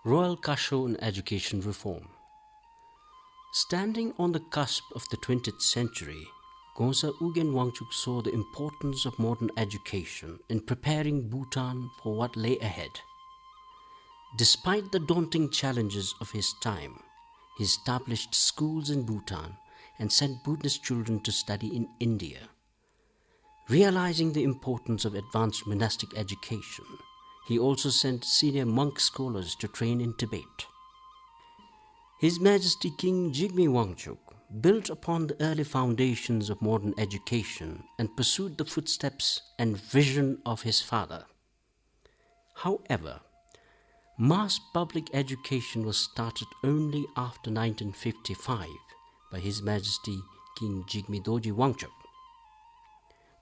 Royal Kasho in education reform. Standing on the cusp of the 20th century, Khonsa Ugyen Wangchuck saw the importance of modern education in preparing Bhutan for what lay ahead. Despite the daunting challenges of his time, he established schools in Bhutan and sent Buddhist children to study in India. Realizing the importance of advanced monastic education, he also sent senior monk scholars to train in Tibet. His Majesty King Jigme Wangchuck built upon the early foundations of modern education and pursued the footsteps and vision of his father. However, mass public education was started only after 1955 by His Majesty King Jigme Dorji Wangchuck.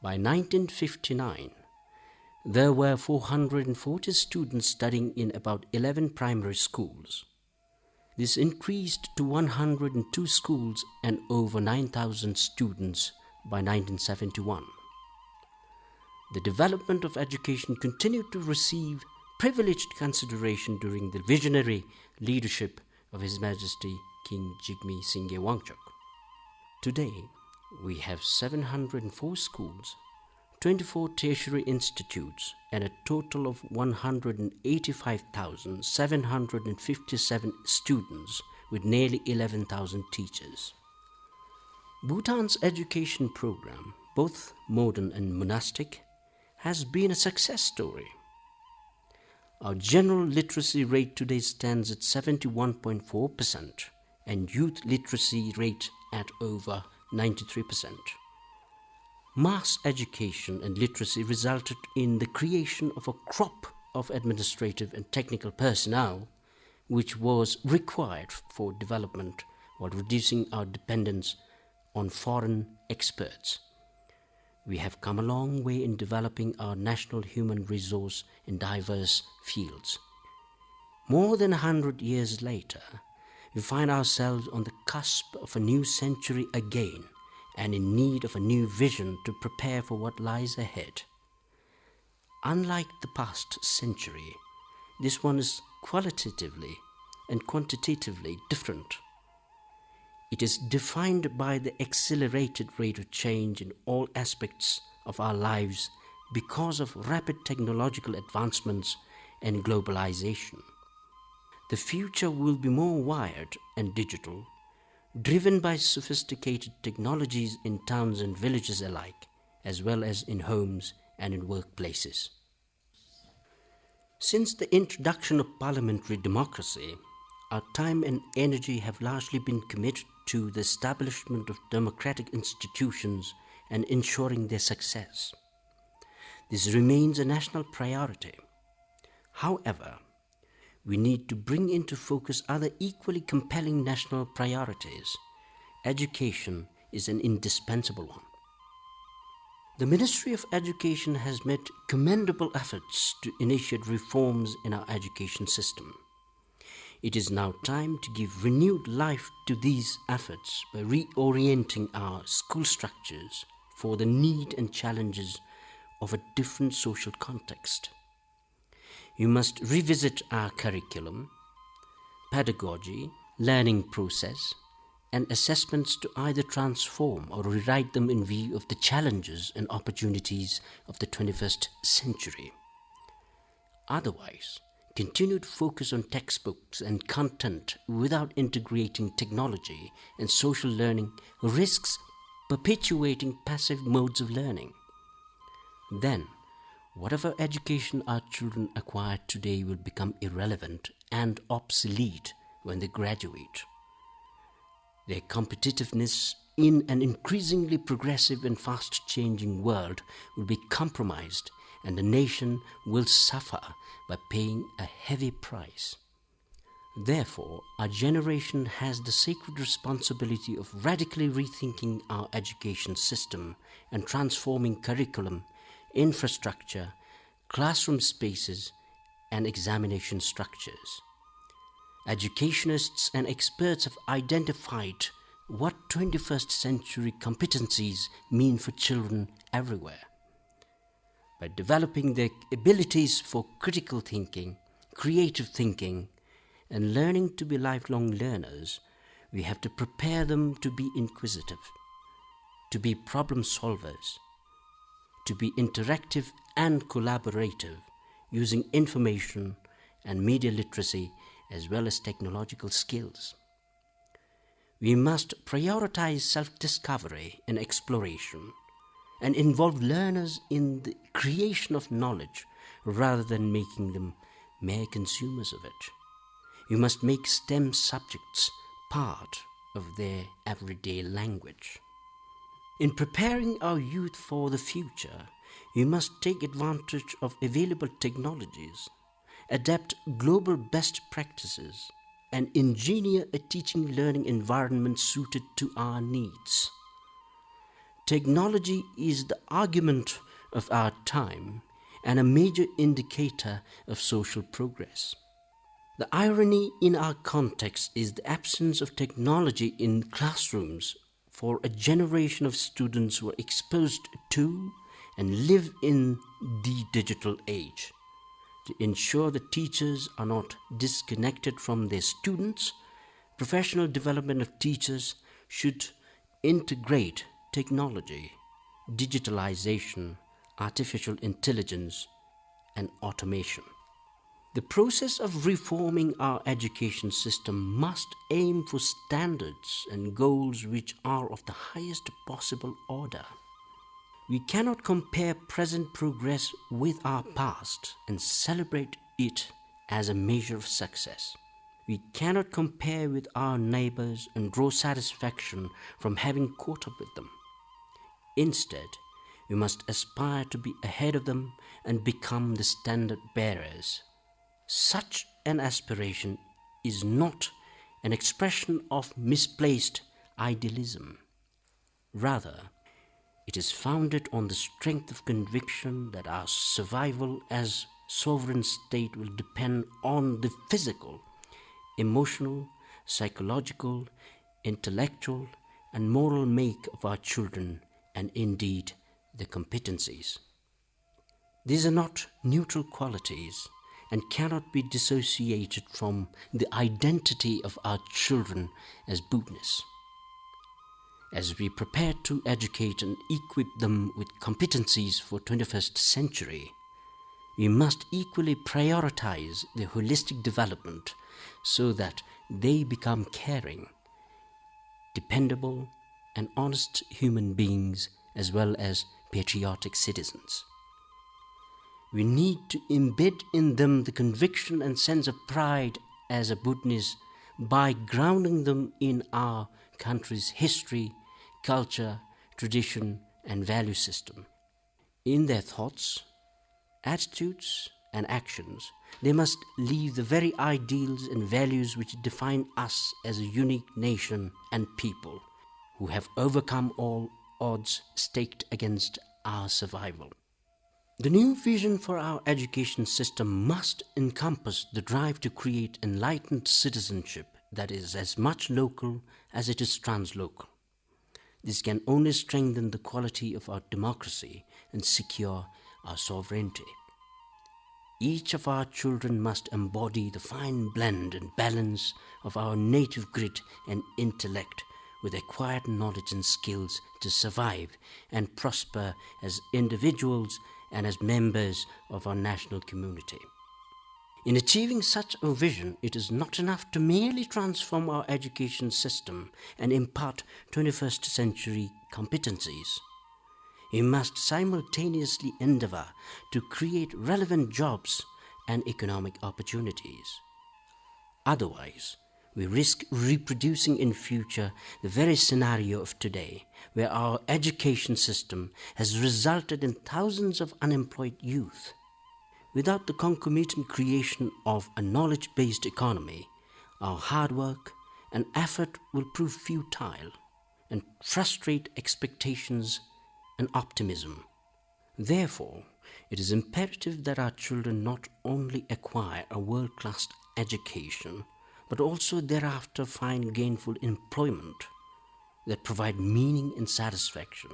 By 1959, there were 440 students studying in about 11 primary schools. This increased to 102 schools and over 9,000 students by 1971. The development of education continued to receive privileged consideration during the visionary leadership of His Majesty King Jigme Singye Wangchuck. Today, we have 704 schools, 24 tertiary institutes, and a total of 185,757 students with nearly 11,000 teachers. Bhutan's education program, both modern and monastic, has been a success story. Our general literacy rate today stands at 71.4% and youth literacy rate at over 93%. Mass education and literacy resulted in the creation of a crop of administrative and technical personnel which was required for development while reducing our dependence on foreign experts. We have come a long way in developing our national human resource in diverse fields. More than 100 years later, we find ourselves on the cusp of a new century again, and in need of a new vision to prepare for what lies ahead. Unlike the past century, this one is qualitatively and quantitatively different. It is defined by the accelerated rate of change in all aspects of our lives because of rapid technological advancements and globalization. The future will be more wired and digital, driven by sophisticated technologies in towns and villages alike, as well as in homes and in workplaces. Since the introduction of parliamentary democracy, our time and energy have largely been committed to the establishment of democratic institutions and ensuring their success. This remains a national priority. However, we need to bring into focus other equally compelling national priorities. Education is an indispensable one. The Ministry of Education has made commendable efforts to initiate reforms in our education system. It is now time to give renewed life to these efforts by reorienting our school structures for the need and challenges of a different social context. We must revisit our curriculum, pedagogy, learning process, and assessments to either transform or rewrite them in view of the challenges and opportunities of the 21st century. Otherwise, continued focus on textbooks and content without integrating technology and social learning risks perpetuating passive modes of learning. Then, whatever education our children acquire today will become irrelevant and obsolete when they graduate. Their competitiveness in an increasingly progressive and fast-changing world will be compromised, and the nation will suffer by paying a heavy price. Therefore, our generation has the sacred responsibility of radically rethinking our education system and transforming curriculum, infrastructure, classroom spaces, and examination structures. Educationists and experts have identified what 21st century competencies mean for children everywhere. By developing their abilities for critical thinking, creative thinking, And learning to be lifelong learners, we have to prepare them to be inquisitive, to be problem solvers, to be interactive and collaborative, using information and media literacy as well as technological skills. We must prioritize self-discovery and exploration and involve learners in the creation of knowledge rather than making them mere consumers of it. We must make STEM subjects part of their everyday language. In preparing our youth for the future, we must take advantage of available technologies, adapt global best practices, and engineer a teaching learning environment suited to our needs. Technology is the argument of our time and a major indicator of social progress. The irony in our context is the absence of technology in classrooms for a generation of students who are exposed to and live in the digital age. To ensure that teachers are not disconnected from their students, professional development of teachers should integrate technology, digitalization, artificial intelligence, and automation. The process of reforming our education system must aim for standards and goals which are of the highest possible order. We cannot compare present progress with our past and celebrate it as a measure of success. We cannot compare with our neighbors and draw satisfaction from having caught up with them. Instead, we must aspire to be ahead of them and become the standard bearers. Such an aspiration is not an expression of misplaced idealism. Rather, it is founded on the strength of conviction that our survival as sovereign state will depend on the physical, emotional, psychological, intellectual, and moral make of our children, and indeed their competencies. These are not neutral qualities and cannot be dissociated from the identity of our children as Buddhists. As we prepare to educate and equip them with competencies for 21st century, we must equally prioritize their holistic development so that they become caring, dependable, and honest human beings as well as patriotic citizens. We need to embed in them the conviction and sense of pride as a Buddhist by grounding them in our country's history, culture, tradition, and value system. In their thoughts, attitudes, and actions, they must leave the very ideals and values which define us as a unique nation and people who have overcome all odds staked against our survival. The new vision for our education system must encompass the drive to create enlightened citizenship that is as much local as it is translocal. This can only strengthen the quality of our democracy and secure our sovereignty. Each of our children must embody the fine blend and balance of our native grit and intellect with acquired knowledge and skills to survive and prosper as individuals and as members of our national community. In achieving such a vision, it is not enough to merely transform our education system and impart 21st century competencies. We must simultaneously endeavor to create relevant jobs and economic opportunities. Otherwise, we risk reproducing in future the very scenario of today, where our education system has resulted in thousands of unemployed youth. Without the concomitant creation of a knowledge-based economy, our hard work and effort will prove futile and frustrate expectations and optimism. Therefore, it is imperative that our children not only acquire a world-class education, but also thereafter find gainful employment that provide meaning and satisfaction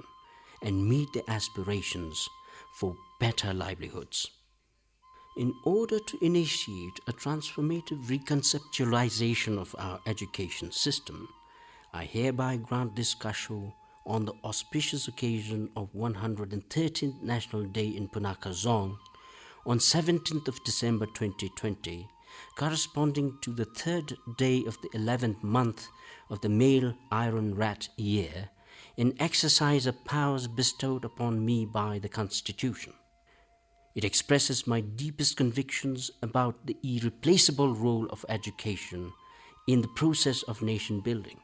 and meet their aspirations for better livelihoods. In order to initiate a transformative reconceptualization of our education system, I hereby grant this Kasho on the auspicious occasion of 113th National Day in Punakha Zone on 17th of December 2020, corresponding to the third day of the 11th month of the male Iron Rat year, in exercise of powers bestowed upon me by the Constitution. It expresses my deepest convictions about the irreplaceable role of education in the process of nation building.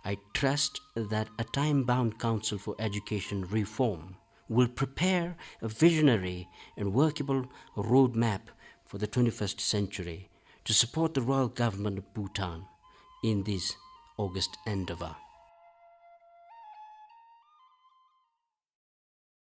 I trust that a time-bound Council for Education Reform will prepare a visionary and workable roadmap for the 21st century to support the royal government of Bhutan in this august endeavor.